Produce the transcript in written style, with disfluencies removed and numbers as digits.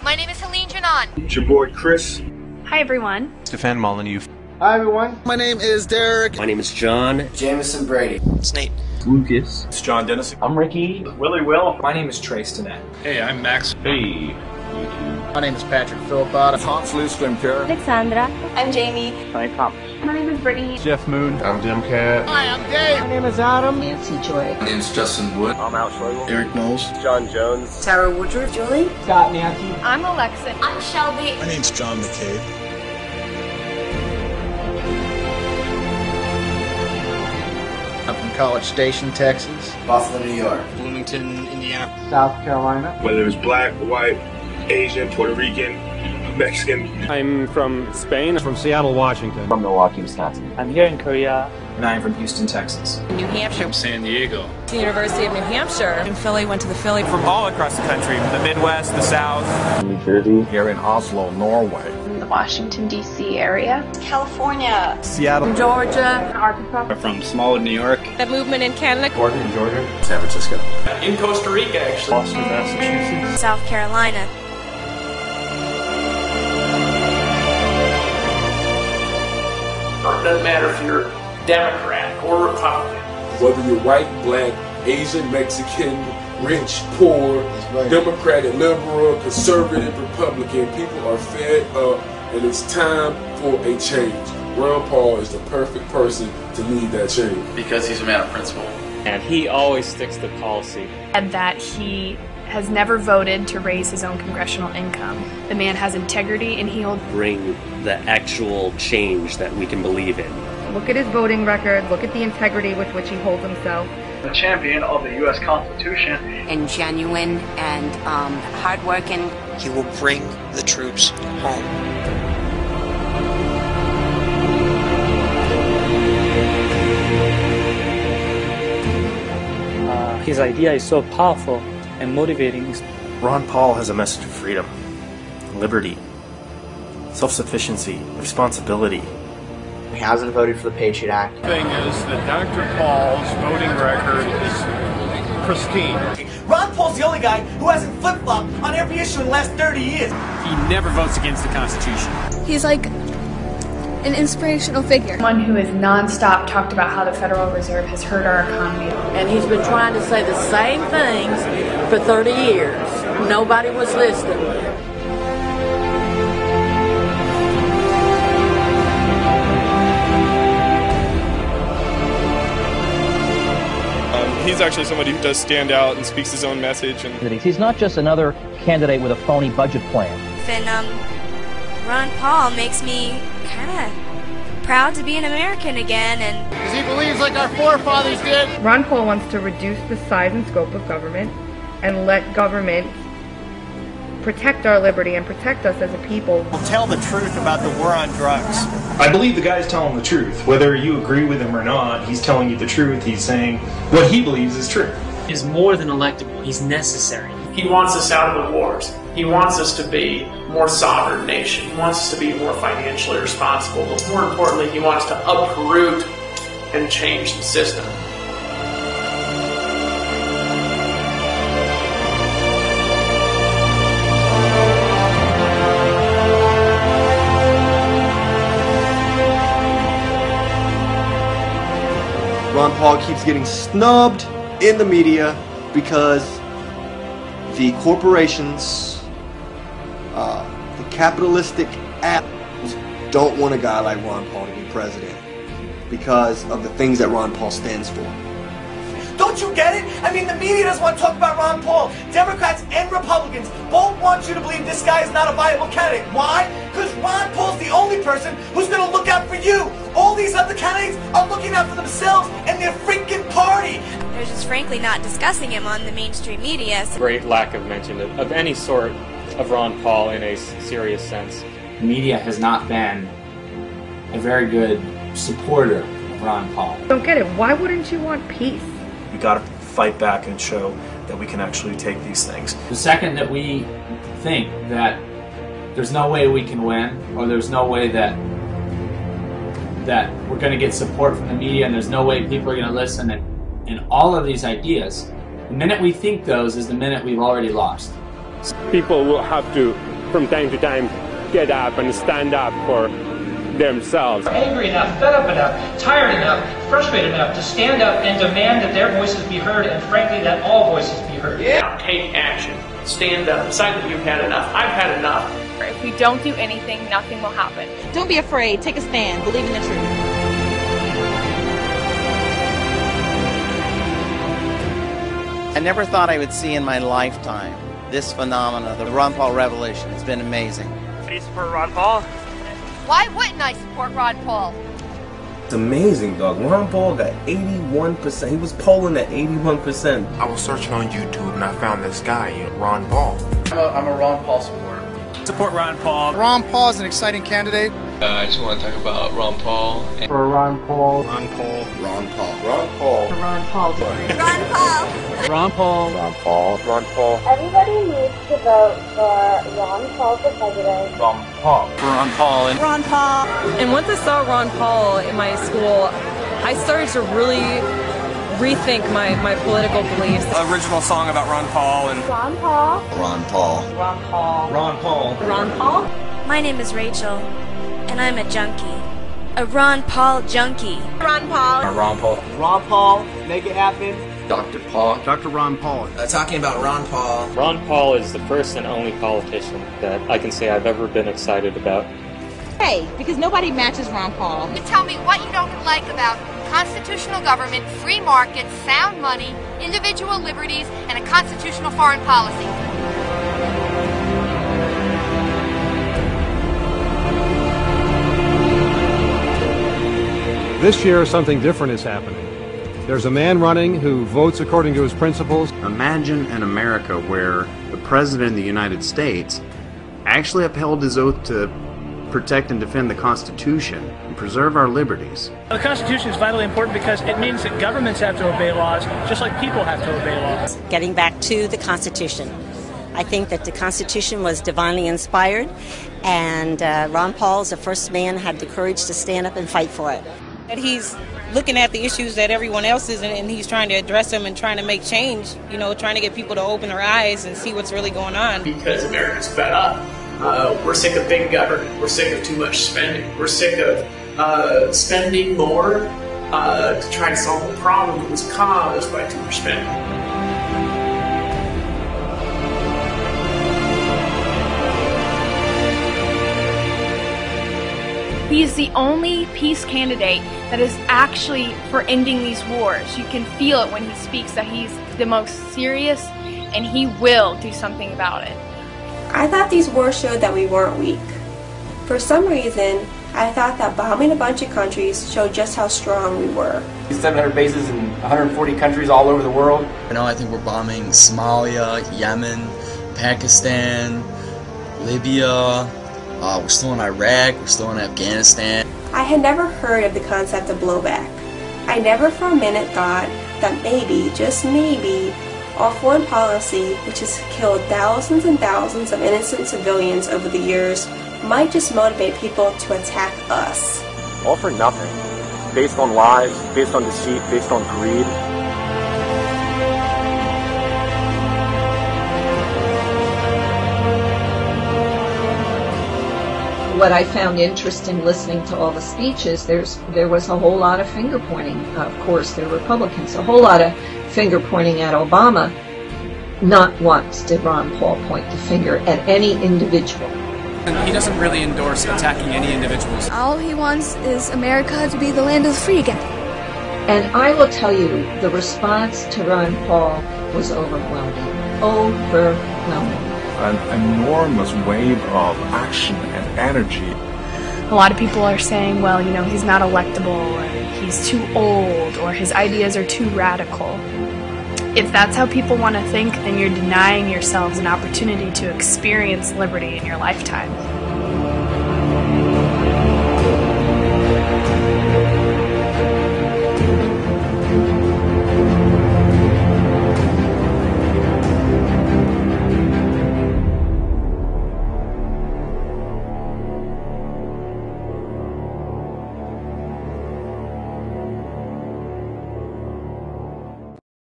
My name is Helene Janan. It's your boy Chris. Hi everyone. Stefan Molyneux. Hi everyone. My name is Derek. My name is John. Jameson Brady. It's Nate. Lucas. It's John Dennis. I'm Ricky. Willie Will. My name is Trace Danette. Hey, I'm Max. Hey. My name is Patrick Philpott. Hans Luslim. Alexandra. I'm Jamie. Hi, Thomas. My name is Brittany. Jeff Moon. I'm Jim Cat. Hi, I'm Dave. My name is Adam. Nancy Joy. My name is Justin Wood. I'm Al Schlegel. Eric Knowles. John Jones. Sarah Woodruff. Julie. Scott Nancy. I'm Alexa. I'm Shelby. My name's John McCabe. I'm from College Station, Texas. Buffalo, New York. Bloomington, Indiana. South Carolina. Whether it's black, white, Asian, Puerto Rican, Mexican. I'm from Spain. From Seattle, Washington. From Milwaukee, Wisconsin. I'm here in Korea. And I'm from Houston, Texas. New Hampshire. From San Diego. The University of New Hampshire. In Philly, went to the Philly. From all across the country, the Midwest, the South. New Jersey. Here in Oslo, Norway. From the Washington, D.C. area. California. Seattle. From Georgia. Arkansas. From Smallwood, New York. The movement in Canada. Oregon, Georgia. San Francisco. In Costa Rica, actually. Boston, Massachusetts. South Carolina. It doesn't matter if you're Democrat or Republican. Whether you're white, black, Asian, Mexican, rich, poor, Democratic, liberal, conservative, Republican, people are fed up and it's time for a change. Ron Paul is the perfect person to lead that change. Because he's a man of principle. And he always sticks to policy. And that he has never voted to raise his own congressional income. The man has integrity and he'll bring the actual change that we can believe in. Look at his voting record, look at the integrity with which he holds himself. The champion of the U.S. Constitution. And genuine and hardworking. He will bring the troops home. His idea is so powerful and motivating. Ron Paul has a message of freedom, liberty, self-sufficiency, responsibility. He hasn't voted for the Patriot Act. The thing is that Dr. Paul's voting record is pristine. Ron Paul's the only guy who hasn't flip-flopped on every issue in the last 30 years. He never votes against the Constitution. He's like an inspirational figure. One who has nonstop talked about how the Federal Reserve has hurt our economy. And he's been trying to say the same things for 30 years. Nobody was listening. He's actually somebody who does stand out and speaks his own message. And he's not just another candidate with a phony budget plan. And Ron Paul makes me kind of proud to be an American again. And because he believes like our forefathers did. Ron Paul wants to reduce the size and scope of government and let government protect our liberty and protect us as a people. We'll tell the truth about the war on drugs. I believe the guy's telling the truth. Whether you agree with him or not, he's telling you the truth. He's saying what he believes is true. He's more than electable. He's necessary. He wants us out of the wars. He wants us to be a more sovereign nation. He wants us to be more financially responsible. But more importantly, he wants to uproot and change the system. Ron Paul keeps getting snubbed in the media because the corporations, the capitalistic apples don't want a guy like Ron Paul to be president because of the things that Ron Paul stands for. Don't you get it? I mean, the media doesn't want to talk about Ron Paul. Democrats and Republicans both want you to believe this guy is not a viable candidate. Why? Because Ron Paul's the only person who's going to look out for you. All these other candidates are looking out for themselves and their freaking party. they're just frankly not discussing him on the mainstream media. So Great lack of mention of any sort of Ron Paul in a serious sense. The media has not been a very good supporter of Ron Paul. Don't get it. Why wouldn't you want peace? We got to fight back and show that we can actually take these things. The second that we think that there's no way we can win, or there's no way that we're going to get support from the media, and there's no way people are going to listen, and all of these ideas, the minute we think those is the minute we've already lost. people will have to from time to time get up and stand up for themselves. Angry enough, fed up enough, tired enough, frustrated enough to stand up and demand that their voices be heard, and frankly that all voices be heard. Yeah. Take action. Stand up. Decide that you've had enough. I've had enough. If we don't do anything, nothing will happen. Don't be afraid. Take a stand. Believe in the truth. I never thought I would see in my lifetime this phenomenon, the Ron Paul revolution. It's been amazing. Do you support Ron Paul? Why wouldn't I support Ron Paul? It's amazing, dog. Ron Paul got 81%. He was polling at 81%. I was searching on YouTube and I found this guy, Ron Paul. I'm a Ron Paul supporter. Support Ron Paul. Ron Paul is an exciting candidate. I just want to talk about Ron Paul. For Ron Paul. Ron Paul. Ron Paul. Ron Paul. Ron Paul. Ron Paul. Ron Paul. Ron Paul. Ron Paul. Everybody needs to vote for Ron Paul for president. Ron Paul. For Ron Paul. And Ron Paul. And once I saw Ron Paul in my school, I started to really rethink my political beliefs. Original song about Ron Paul and Ron Paul. Ron Paul. Ron Paul. Ron Paul. Ron Paul. My name is Rachel, and I'm a junkie. A Ron Paul junkie. Ron Paul. Ron Paul. Ron Paul, make it happen. Dr. Paul. Dr. Ron Paul. Talking about Ron Paul. Ron Paul is the first and only politician that I can say I've ever been excited about. Hey, because nobody matches Ron Paul. You tell me what you don't like about constitutional government, free markets, sound money, individual liberties, and a constitutional foreign policy. This year, something different is happening. There's a man running who votes according to his principles. Imagine an America where the President of the United States actually upheld his oath to protect and defend the Constitution and preserve our liberties. The Constitution is vitally important because it means that governments have to obey laws just like people have to obey laws. Getting back to the Constitution. I think that the Constitution was divinely inspired, and Ron Paul, as the first man, had the courage to stand up and fight for it. That he's looking at the issues that everyone else is in, and he's trying to address them and trying to make change, trying to get people to open their eyes and see what's really going on. Because America's fed up. We're sick of big government. We're sick of too much spending. We're sick of spending more to try to solve the problem that was caused by too much spending. He is the only peace candidate that is actually for ending these wars. You can feel it when he speaks that he's the most serious, and he will do something about it. I thought these wars showed that we weren't weak. For some reason, I thought that bombing a bunch of countries showed just how strong we were. 700 bases in 140 countries all over the world. I think we're bombing Somalia, Yemen, Pakistan, Libya. We're still in Iraq, we're still in Afghanistan. I had never heard of the concept of blowback. I never for a minute thought that maybe, just maybe, our foreign policy, which has killed thousands and thousands of innocent civilians over the years, might just motivate people to attack us. All for nothing. Based on lies, based on deceit, based on greed. What I found interesting listening to all the speeches, there was a whole lot of finger pointing. Of course, they're Republicans. A whole lot of finger pointing at Obama. Not once did Ron Paul point the finger at any individual. He doesn't really endorse attacking any individuals. All he wants is America to be the land of the free again. And I will tell you, the response to Ron Paul was overwhelming. Overwhelming. An enormous wave of action and energy. A lot of people are saying, well, he's not electable, or he's too old, or his ideas are too radical. If that's how people want to think, then you're denying yourselves an opportunity to experience liberty in your lifetime.